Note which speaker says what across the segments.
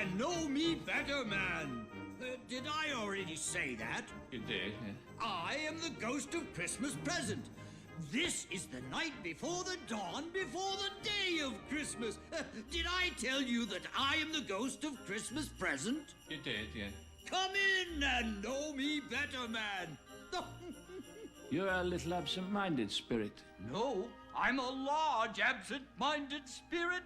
Speaker 1: and know me better, man. Did I already say that?
Speaker 2: You did, yeah.
Speaker 1: I am the ghost of Christmas present. This is the night before the dawn, before the day of Christmas. Did I tell you that I am the ghost of Christmas present?
Speaker 2: You did, yeah.
Speaker 1: Come in and know me better, man.
Speaker 3: You're a little absent-minded spirit.
Speaker 1: No, I'm a large absent-minded spirit.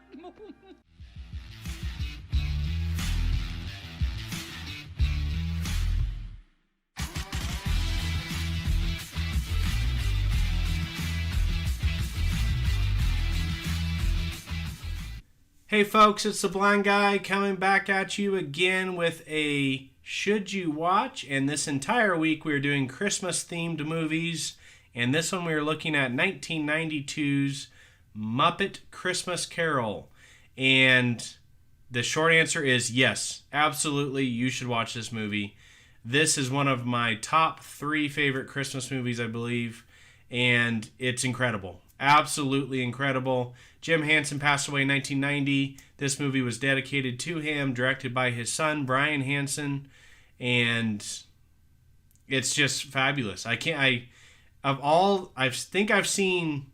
Speaker 4: Hey folks, it's the Blind Guy coming back at you again with a Should You Watch? And this entire week we're doing Christmas themed movies. And this one we're looking at 1992's Muppet Christmas Carol. And the short answer is yes, absolutely, you should watch this movie. This is one of my top 3 favorite Christmas movies, I believe. And it's incredible. Absolutely incredible. Jim Henson passed away in 1990. This movie was dedicated to him, directed by his son, Brian Henson. And it's just fabulous. I think I've seen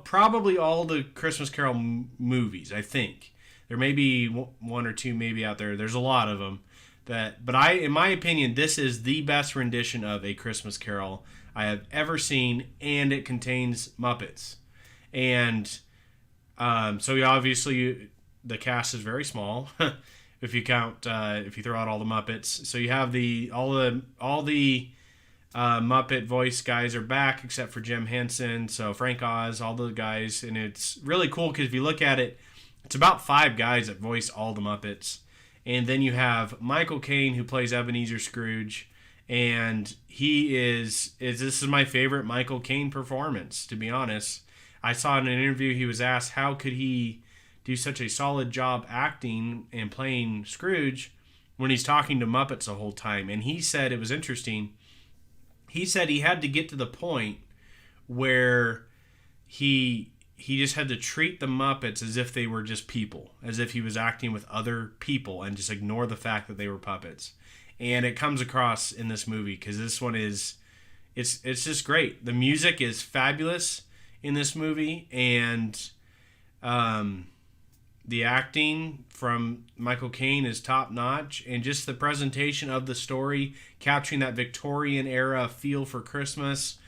Speaker 4: probably all the Christmas Carol movies, I think. There may be one or two maybe out there. There's a lot of them. But in my opinion, this is the best rendition of A Christmas Carol I have ever seen, and it contains Muppets. And so obviously the cast is very small if you throw out all the Muppets. So you have all the Muppet voice guys are back except for Jim Henson, so Frank Oz, all the guys, and it's really cool because if you look at it, it's about 5 guys that voice all the Muppets. And then you have Michael Caine, who plays Ebenezer Scrooge, and this is my favorite Michael Caine performance, to be honest. I saw in an interview he was asked how could he do such a solid job acting and playing Scrooge when he's talking to Muppets the whole time. And he said it was interesting. He said he had to get to the point where he just had to treat the Muppets as if they were just people, as if he was acting with other people and just ignore the fact that they were puppets. And it comes across in this movie because this one it's just great. The music is fabulous in this movie, and the acting from Michael Caine is top notch, and just the presentation of the story, capturing that Victorian era feel for Christmas.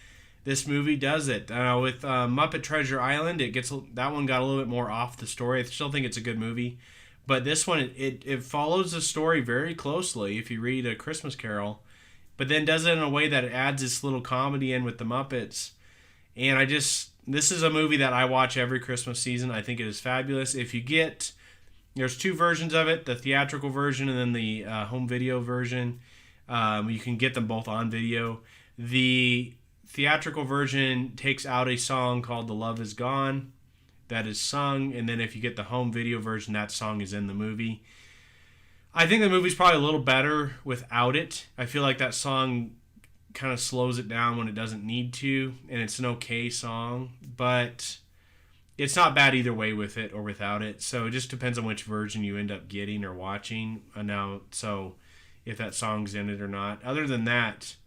Speaker 4: This movie does it. With Muppet Treasure Island, that one got a little bit more off the story. I still think it's a good movie. But this one, it follows the story very closely if you read A Christmas Carol, but then does it in a way that it adds this little comedy in with the Muppets. And this is a movie that I watch every Christmas season. I think it is fabulous. There's 2 versions of it, the theatrical version and then the home video version. You can get them both on video. The theatrical version takes out a song called The Love Is Gone that is sung, and then if you get the home video version, that song is in the movie. I think the movie's probably a little better without it. I feel like that song kind of slows it down when it doesn't need to, and it's an okay song, but it's not bad either way with it or without it. So it just depends on which version you end up getting or watching so if that song's in it or not. Other than that,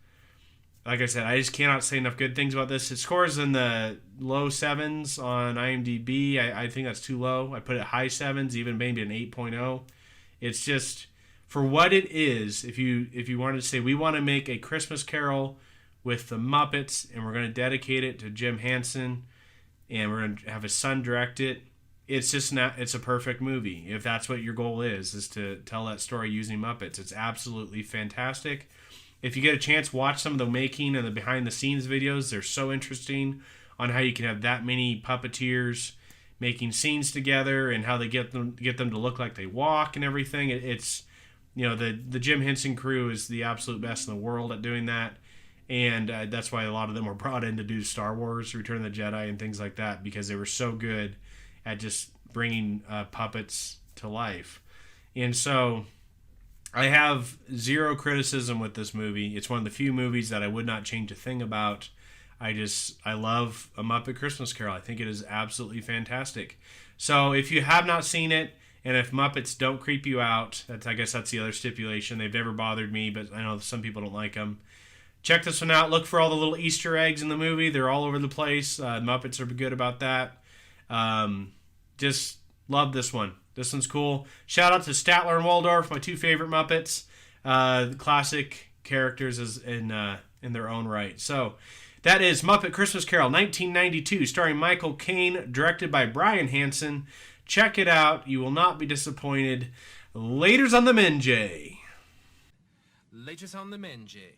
Speaker 4: like I said, I just cannot say enough good things about this. It scores in the low 7s on IMDb. I think that's too low. I put it high 7s, even maybe an 8.0. It's just, for what it is, if you wanted to say, we want to make a Christmas Carol with the Muppets, and we're going to dedicate it to Jim Henson, and we're going to have his son direct it, it's a perfect movie. If that's what your goal is to tell that story using Muppets, it's absolutely fantastic. If you get a chance, watch some of the making and the behind-the-scenes videos. They're so interesting on how you can have that many puppeteers making scenes together and how they get them to look like they walk and everything. It's the Jim Henson crew is the absolute best in the world at doing that, and that's why a lot of them were brought in to do Star Wars, Return of the Jedi, and things like that, because they were so good at just bringing puppets to life. And so I have zero criticism with this movie. It's one of the few movies that I would not change a thing about. I love A Muppet Christmas Carol. I think it is absolutely fantastic. So if you have not seen it And if Muppets don't creep you out, I guess that's the other stipulation. They've never bothered me, but I know some people don't like them. Check this one out. Look for all the little Easter eggs in the movie. They're all over the place. Muppets are good about that. Just love this one. This one's cool. Shout out to Statler and Waldorf, my two favorite Muppets. Classic characters in their own right. So that is Muppet Christmas Carol 1992, starring Michael Caine, directed by Brian Hansen. Check it out. You will not be disappointed. Laters on the Menjay.
Speaker 2: Laters on the Menjay.